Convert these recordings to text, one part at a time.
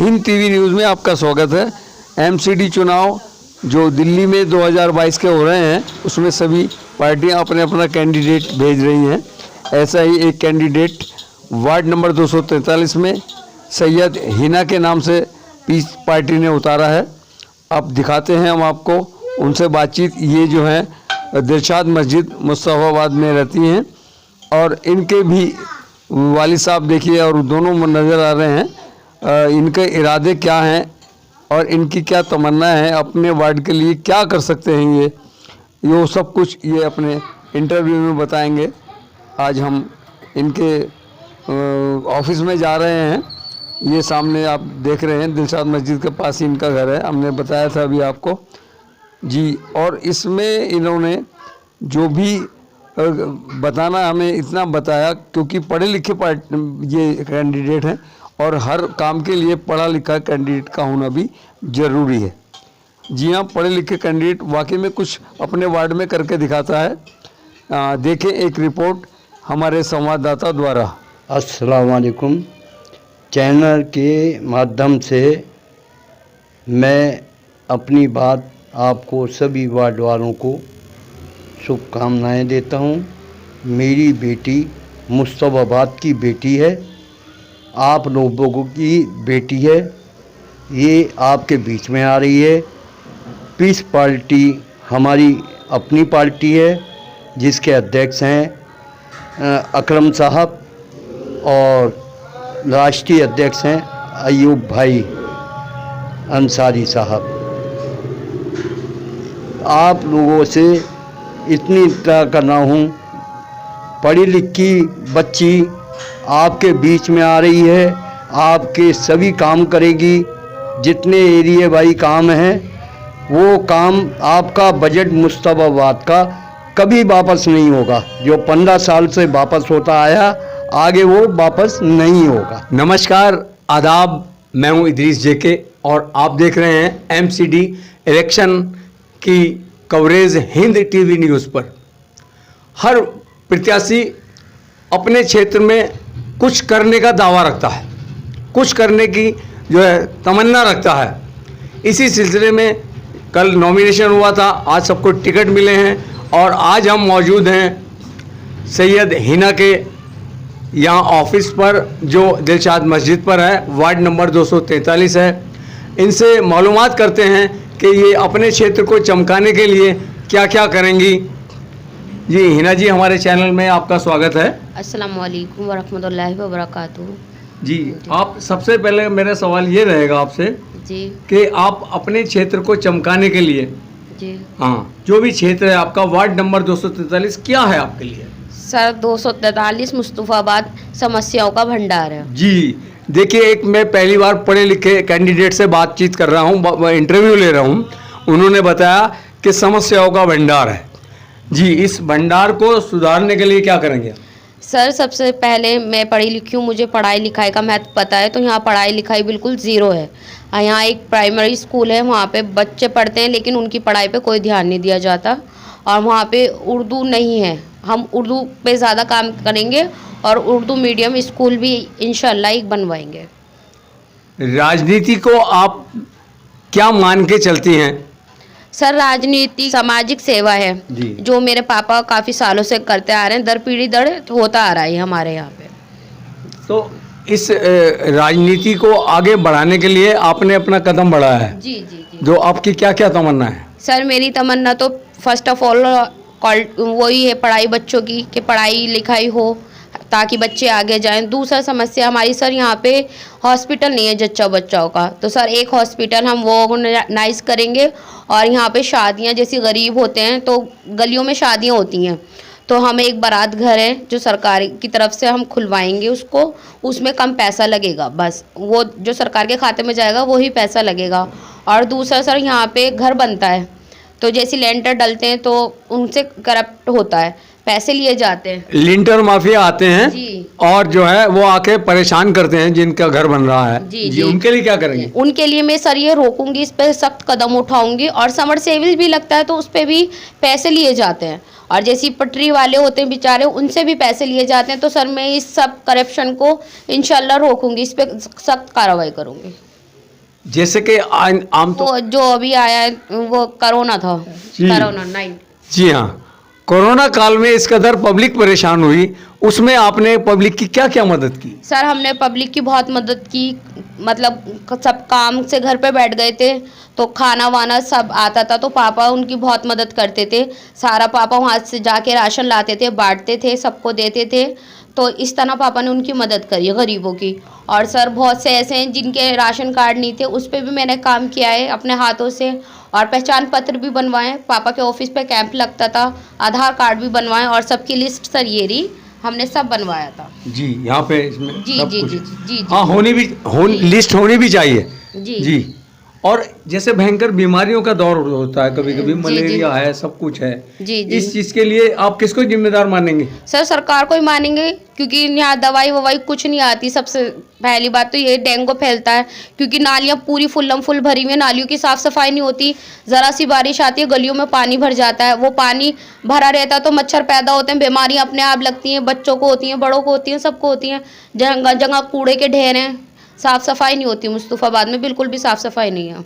Hind TV news में आपका स्वागत है। एमसीडी चुनाव जो दिल्ली में 2022 के हो रहे हैं, उसमें सभी पार्टियां अपने अपना कैंडिडेट भेज रही हैं। ऐसा ही एक कैंडिडेट वार्ड नंबर 243 में सैयद हिना के नाम से पीस पार्टी ने उतारा है। अब दिखाते हैं हम आपको उनसे बातचीत। ये जो है दिलशाद मस्जिद मुस्तफ़ाबाद में रहती हैं और इनके भी वालिद साहब देखिए और दोनों नज़र आ रहे हैं। इनके इरादे क्या हैं और इनकी क्या तमन्ना है, अपने वार्ड के लिए क्या कर सकते हैं ये सब कुछ ये अपने इंटरव्यू में बताएंगे। आज हम इनके ऑफिस में जा रहे हैं। ये सामने आप देख रहे हैं, दिलशाद मस्जिद के पास ही इनका घर है। हमने बताया था अभी आपको जी। और इसमें इन्होंने जो भी बताना हमें इतना बताया, क्योंकि पढ़े लिखे ये कैंडिडेट हैं और हर काम के लिए पढ़ा लिखा कैंडिडेट का होना भी ज़रूरी है। जी हाँ, पढ़े लिखे कैंडिडेट वाकई में कुछ अपने वार्ड में करके दिखाता है। देखें एक रिपोर्ट हमारे संवाददाता द्वारा। अस्सलाम वालेकुम। चैनल के माध्यम से मैं अपनी बात आपको सभी वार्ड वालों को शुभकामनाएं देता हूं। मेरी बेटी मुस्तफ़ाबाद की बेटी है, आप लोगों की बेटी है। ये आपके बीच में आ रही है। पीस पार्टी हमारी अपनी पार्टी है, जिसके अध्यक्ष हैं अकरम साहब और राष्ट्रीय अध्यक्ष हैं अयूब भाई अंसारी साहब। आप लोगों से इतनी इत्तला करना हूँ, पढ़ी लिखी बच्ची आपके बीच में आ रही है, आपके सभी काम करेगी। जितने एरिया वाई काम हैं वो काम आपका बजट मुस्तफ़ाबाद का कभी वापस नहीं होगा। जो 15 साल से वापस होता आया, आगे वो वापस नहीं होगा। नमस्कार, आदाब, मैं हूँ इदरीस जेके और आप देख रहे हैं एमसीडी इलेक्शन की कवरेज हिंद टीवी न्यूज़ पर। हर प्रत्याशी अपने क्षेत्र में कुछ करने का दावा रखता है, कुछ करने की जो है तमन्ना रखता है। इसी सिलसिले में कल नॉमिनेशन हुआ था, आज सबको टिकट मिले हैं और आज हम मौजूद हैं सैयद हिना के यहाँ ऑफिस पर, जो दिलशाद मस्जिद पर है, वार्ड नंबर 243 है। इनसे मालूमात करते हैं कि ये अपने क्षेत्र को चमकाने के लिए क्या क्या करेंगी। जी हिना जी, हमारे चैनल में आपका स्वागत है। अस्सलाम वालेकुम वरहमतुल्लाहि वबरकातुहू। जी, आप सबसे पहले मेरा सवाल ये रहेगा आपसे जी कि आप अपने क्षेत्र को चमकाने के लिए, जी हाँ, जो भी क्षेत्र है आपका, वार्ड नंबर 243 क्या है आपके लिए? सर 243 मुस्तफ़ाबाद समस्याओं का भंडार है। जी देखिए, एक मैं पहली बार पढ़े लिखे कैंडिडेट से बातचीत कर रहा हूँ, इंटरव्यू ले रहा हूँ। उन्होंने बताया कि समस्याओं का भंडार है। जी, इस भंडार को सुधारने के लिए क्या करेंगे? सर सबसे पहले मैं पढ़ी लिखी हूँ, मुझे पढ़ाई लिखाई का महत्व पता है। तो यहाँ पढ़ाई लिखाई बिल्कुल ज़ीरो है। यहाँ एक प्राइमरी स्कूल है, वहाँ पे बच्चे पढ़ते हैं लेकिन उनकी पढ़ाई पे कोई ध्यान नहीं दिया जाता और वहाँ पे उर्दू नहीं है। हम उर्दू पे ज़्यादा काम करेंगे और उर्दू मीडियम स्कूल भी इंशाल्लाह एक बनवाएंगे। राजनीति को आप क्या मान के चलती हैं? सर राजनीति सामाजिक सेवा है जी। जो मेरे पापा काफ़ी सालों से करते आ रहे हैं, दर पीढ़ी दर होता आ रहा है हमारे यहाँ पे। तो इस राजनीति को आगे बढ़ाने के लिए आपने अपना कदम बढ़ाया है। जी जी जी। जो आपकी क्या क्या तमन्ना है? सर मेरी तमन्ना तो फर्स्ट ऑफ ऑल वही है, पढ़ाई बच्चों की, कि पढ़ाई लिखाई हो ताकि बच्चे आगे जाएं। दूसरा समस्या हमारी सर यहाँ पे हॉस्पिटल नहीं है जच्चा बच्चाओं का, तो सर एक हॉस्पिटल हम वो ऑर्गेनाइज करेंगे। और यहाँ पे शादियाँ, जैसे गरीब होते हैं तो गलियों में शादियाँ होती हैं, तो हमें एक बारात घर है जो सरकार की तरफ से हम खुलवाएंगे उसको। उसमें कम पैसा लगेगा, बस वो जो सरकार के खाते में जाएगा वही पैसा लगेगा। और दूसरा सर यहाँ पे घर बनता है तो जैसे लेंटर डलते हैं तो उनसे करप्ट होता है, पैसे लिए जाते हैं, लिंटर माफिया आते हैं जी। और जो है वो आके परेशान करते हैं जिनका घर बन रहा है। जी, जी। उनके लिए क्या करेंगे? उनके लिए मैं सर ये रोकूंगी, इस पे सख्त कदम उठाऊंगी। और समर सेविल भी लगता है तो उस पर भी पैसे लिए जाते हैं, और जैसी पटरी वाले होते हैं बेचारे, उनसे भी पैसे लिए जाते हैं। तो सर मैं इस सब करप्शन को इंशाल्लाह रोकूंगी, इस पर सख्त कार्रवाई करूंगी। जैसे कि आम तो वो जो अभी आया है वो कोरोना था, जी। कोरोना 9। जी हाँ, कोरोना काल में इस कदर पब्लिक परेशान हुई, उसमें आपने पब्लिक की क्या क्या मदद की? सर हमने पब्लिक की बहुत मदद की, मतलब सब काम से घर पे बैठ गए थे तो खाना वाना सब आता था, तो पापा उनकी बहुत मदद करते थे। सारा पापा वहाँ से जाके राशन लाते थे, बांटते थे, सबको देते थे। तो इस तरह पापा ने उनकी मदद करी है गरीबों की। और सर बहुत से ऐसे हैं जिनके राशन कार्ड नहीं थे, उस पर भी मैंने काम किया है अपने हाथों से। और पहचान पत्र भी बनवाएं, पापा के ऑफिस पे कैंप लगता था, आधार कार्ड भी बनवाएं और सबकी लिस्ट सर ये रही, हमने सब बनवाया था। जी, यहाँ पे इसमें जी सब जी कुछ। जी जी जी हाँ, लिस्ट होनी भी चाहिए। जी जी, और जैसे भयंकर बीमारियों का दौर होता है, कभी कभी जी, मलेरिया है, सब कुछ है। जी जी इस चीज के लिए आप किसको जिम्मेदार मानेंगे? सर सरकार को ही मानेंगे, क्योंकि यहाँ दवाई ववाई कुछ नहीं आती। सबसे पहली बात तो ये डेंगू फैलता है, क्योंकि नालियाँ पूरी फुल्लम फुल भरी हुई हैं, नालियों की साफ़ सफाई नहीं होती। ज़रा सी बारिश आती है, गलियों में पानी भर जाता है, वो पानी भरा रहता है तो मच्छर पैदा होते हैं, बीमारियाँ अपने आप लगती हैं, बच्चों को होती हैं, बड़ों को होती हैं, सबको होती हैं। जगह जगह कूड़े के ढेर हैं, साफ़ सफाई नहीं होती। मुस्तफ़ाबाद में बिल्कुल भी साफ़ सफाई नहीं है।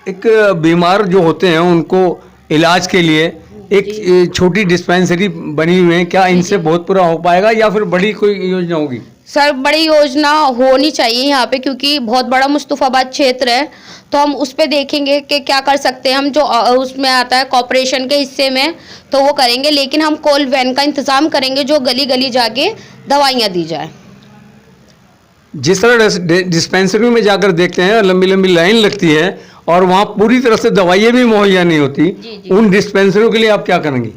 एक बीमार जो होते हैं उनको इलाज के लिए एक छोटी डिस्पेंसरी बनी हुई है, क्या इनसे बहुत पूरा हो पाएगा या फिर बड़ी कोई योजना होगी? सर बड़ी योजना होनी चाहिए यहाँ पे, क्योंकि बहुत बड़ा मुस्तफ़ाबाद क्षेत्र है, तो हम उस पे देखेंगे कि क्या कर सकते हैं हम। जो उसमें आता है कॉर्पोरेशन के हिस्से में तो वो करेंगे, लेकिन हम कॉल वैन का इंतज़ाम करेंगे जो गली गली जाके दवाइयाँ दी जाए। जिस तरह डिस्पेंसरी में जाकर देखते हैं लंबी लंबी लाइन लगती है और वहाँ पूरी तरह से दवाइयाँ भी मुहैया नहीं होती, जी, जी। उन डिस्पेंसरियों के लिए आप क्या करेंगी?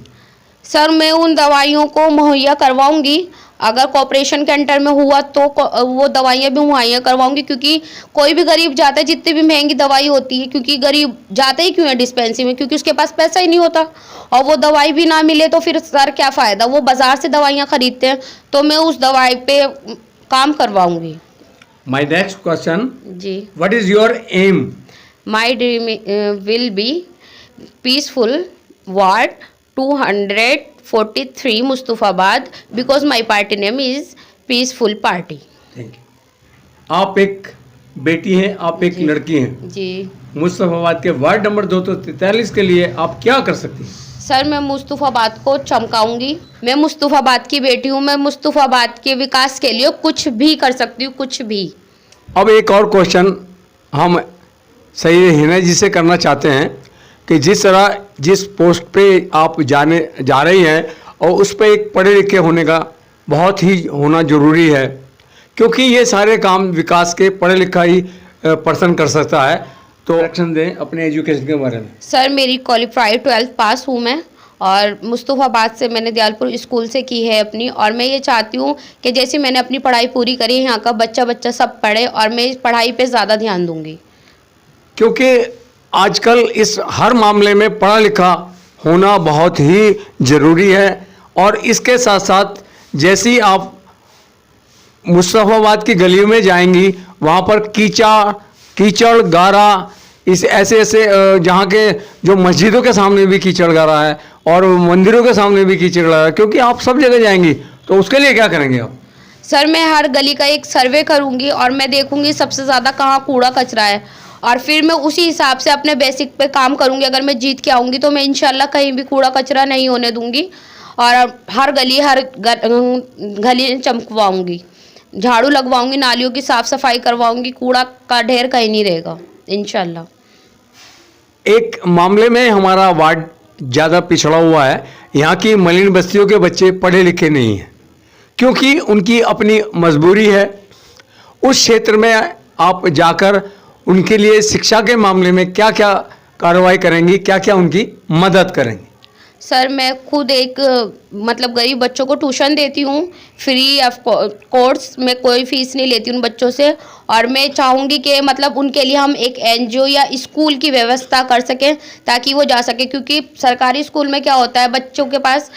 सर मैं उन दवाइयों को मुहैया करवाऊंगी, अगर कॉर्पोरेशन के अंडर में हुआ तो वो दवाइयाँ भी मुहैया करवाऊंगी, क्योंकि कोई भी गरीब जाता है, जितनी भी महंगी दवाई होती है, क्योंकि गरीब जाता ही क्यों है डिस्पेंसरी में, क्योंकि उसके पास पैसा ही नहीं होता, और वो दवाई भी ना मिले तो फिर सर क्या फ़ायदा, वो बाज़ार से दवाइयाँ खरीदते हैं। तो मैं उस दवाई पे काम करवाऊंगी। माय नेक्स्ट क्वेश्चन, जी, what is your aim? My dream will be peaceful ward 243 Mustafabad, because my party name is peaceful party. Thank you. आप एक बेटी हैं, आप एक लड़की हैं, जी मुस्तफाबाद के वार्ड नंबर 243 के लिए आप क्या कर सकती हैं? सर मैं मुस्तफ़ाबाद को चमकाऊंगी। मैं मुस्तफ़ाबाद की बेटी हूँ, मैं मुस्तफ़ाबाद के विकास के लिए कुछ भी कर सकती हूँ, कुछ भी। अब एक और क्वेश्चन हम सही हिना जी से करना चाहते हैं कि जिस पोस्ट पे आप जा रही हैं और उस पे एक पढ़े लिखे होने का बहुत ही होना ज़रूरी है, क्योंकि ये सारे काम विकास के पढ़े लिखा ही पर्सन कर सकता है। तो एक्शन दें अपने एजुकेशन के बारे में। सर मेरी क्वालिफाइड 12th पास हूँ मैं, और मुस्तफ़ाबाद से मैंने दयालपुर स्कूल से की है अपनी, और मैं ये चाहती हूँ कि जैसे मैंने अपनी पढ़ाई पूरी करी, यहाँ का बच्चा सब पढ़े, और मैं इस पढ़ाई पे ज़्यादा ध्यान दूँगी। क्योंकि आजकल इस हर मामले में पढ़ा लिखा होना बहुत ही ज़रूरी है, और इसके साथ साथ जैसे ही आप मुस्तफ़ाबाद की गलियों में जाएंगी वहाँ पर कीचड़ गारा ऐसे जहाँ के जो मस्जिदों के सामने भी कीचड़ गारा है और मंदिरों के सामने भी कीचड़ गारा है, क्योंकि आप सब जगह जाएंगी, तो उसके लिए क्या करेंगे आप? सर मैं हर गली का एक सर्वे करूँगी और मैं देखूँगी सबसे ज़्यादा कहाँ कूड़ा कचरा है, और फिर मैं उसी हिसाब से अपने बेसिक पे काम करूँगी। अगर मैं जीत के आऊँगी तो मैं इंशाल्लाह कहीं भी कूड़ा कचरा नहीं होने दूँगी, और हर गली चमकवाऊँगी, झाड़ू लगवाऊँगी, नालियों की साफ़ सफाई करवाऊँगी, कूड़ा का ढेर कहीं नहीं रहेगा इंशाल्लाह। एक मामले में हमारा वार्ड ज़्यादा पिछड़ा हुआ है, यहाँ की मलिन बस्तियों के बच्चे पढ़े लिखे नहीं हैं, क्योंकि उनकी अपनी मजबूरी है। उस क्षेत्र में आप जाकर उनके लिए शिक्षा के मामले में क्या क्या कार्रवाई करेंगी, क्या क्या उनकी मदद करेंगी? सर मैं खुद एक मतलब गरीब बच्चों को ट्यूशन देती हूँ, फ्री ऑफ कोर्स, मैं कोई फीस नहीं लेती उन बच्चों से, और मैं चाहूँगी कि मतलब उनके लिए हम एक एनजीओ या स्कूल की व्यवस्था कर सकें ताकि वो जा सके, क्योंकि सरकारी स्कूल में क्या होता है, बच्चों के पास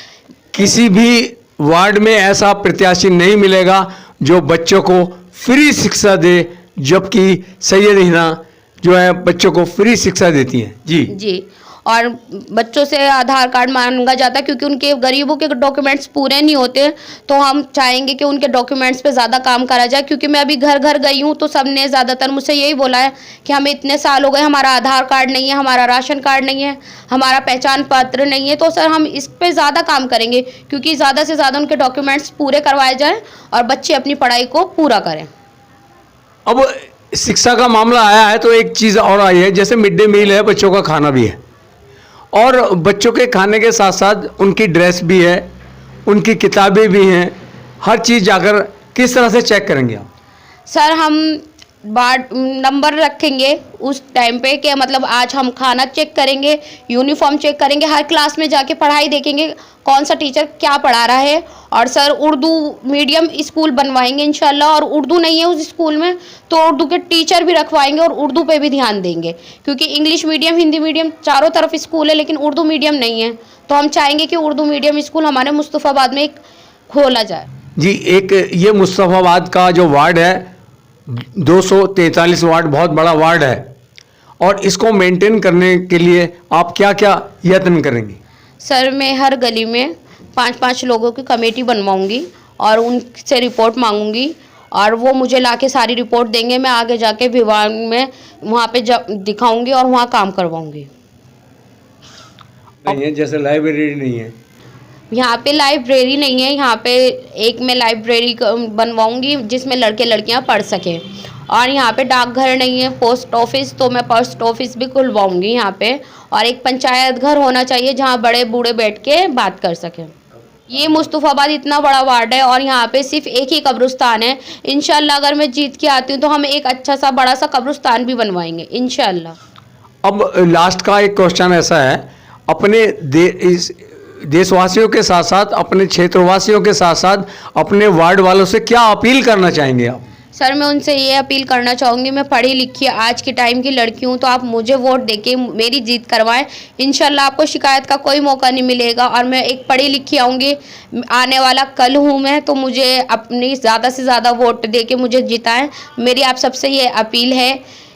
किसी भी वार्ड में ऐसा प्रत्याशी नहीं मिलेगा जो बच्चों को फ्री शिक्षा दे, जबकि सैयद हिना जो है बच्चों को फ्री शिक्षा देती हैं। जी जी, और बच्चों से आधार कार्ड मांगा जाता है, क्योंकि उनके गरीबों के डॉक्यूमेंट्स पूरे नहीं होते। तो हम चाहेंगे कि उनके डॉक्यूमेंट्स पे ज़्यादा काम करा जाए, क्योंकि मैं अभी घर घर गई हूँ तो सबने ज़्यादातर मुझसे यही बोला है कि हमें इतने साल हो गए, हमारा आधार कार्ड नहीं है, हमारा राशन कार्ड नहीं है, हमारा पहचान पत्र नहीं है। तो सर हम इस पर ज़्यादा काम करेंगे, क्योंकि ज़्यादा से ज़्यादा उनके डॉक्यूमेंट्स पूरे करवाए जाएँ और बच्चे अपनी पढ़ाई को पूरा करें। अब शिक्षा का मामला आया है तो एक चीज़ और आई है, जैसे मिड डे मील है, बच्चों का खाना भी है, और बच्चों के खाने के साथ साथ उनकी ड्रेस भी है, उनकी किताबें भी हैं, हर चीज़ जाकर किस तरह से चेक करेंगे आप? सर हम वार्ड नंबर रखेंगे उस टाइम पे कि मतलब आज हम खाना चेक करेंगे, यूनिफॉर्म चेक करेंगे, हर क्लास में जाके पढ़ाई देखेंगे कौन सा टीचर क्या पढ़ा रहा है। और सर उर्दू मीडियम स्कूल बनवाएंगे इंशाल्लाह, और उर्दू नहीं है उस स्कूल में तो उर्दू के टीचर भी रखवाएंगे और उर्दू पे भी ध्यान देंगे, क्योंकि इंग्लिश मीडियम हिंदी मीडियम चारों तरफ स्कूल है लेकिन उर्दू मीडियम नहीं है। तो हम चाहेंगे कि उर्दू मीडियम स्कूल हमारे मुस्तफ़ाबाद में एक खोला जाए। जी, एक ये मुस्तफ़ाबाद का जो वार्ड है 243 वार्ड, बहुत बड़ा वार्ड है, और इसको मेंटेन करने के लिए आप क्या क्या यत्न करेंगी? सर मैं हर गली में 5-5 लोगों की कमेटी बनवाऊंगी और उनसे रिपोर्ट मांगूंगी, और वो मुझे लाके सारी रिपोर्ट देंगे। मैं आगे जाके विभाग में वहाँ पे दिखाऊंगी और वहाँ काम करवाऊंगी। नहीं है, जैसे लाइब्रेरी नहीं है, यहाँ पे लाइब्रेरी नहीं है, यहाँ पे एक मैं लाइब्रेरी बनवाऊंगी जिसमें लड़के लड़कियाँ पढ़ सकें। और यहाँ पे डाकघर नहीं है, पोस्ट ऑफिस, तो मैं पोस्ट ऑफिस भी खुलवाऊंगी यहाँ पे। और एक पंचायत घर होना चाहिए जहाँ बड़े बूढ़े बैठ के बात कर सकें। ये मुस्तफ़ाबाद इतना बड़ा वार्ड है और यहाँ पे सिर्फ एक ही कब्रिस्तान है। इंशाल्लाह अगर मैं जीत के आती हूँ तो हम एक अच्छा सा बड़ा सा कब्रिस्तान भी बनवाएंगे इंशाल्लाह। अब लास्ट का एक क्वेश्चन ऐसा है, अपने इस देशवासियों के साथ साथ अपने क्षेत्रवासियों के साथ साथ अपने वार्ड वालों से क्या अपील करना चाहेंगे आप? सर मैं उनसे ये अपील करना चाहूँगी, मैं पढ़ी लिखी आज के टाइम की लड़की हूँ, तो आप मुझे वोट देके मेरी जीत करवाएं। इंशाल्लाह आपको शिकायत का कोई मौका नहीं मिलेगा, और मैं एक पढ़ी लिखी आऊँगी, आने वाला कल हूँ मैं, तो मुझे अपनी ज़्यादा से ज़्यादा वोट देके मुझे जिताएं। मेरी आप सबसे ये अपील है,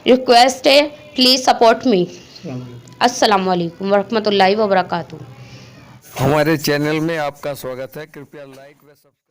रिक्वेस्ट है, प्लीज़ सपोर्ट मी। अस्सलाम वालेकुम वरहमतुल्लाहि वबरकातुहू। हमारे चैनल में आपका स्वागत है, कृपया लाइक व सब्सक्राइब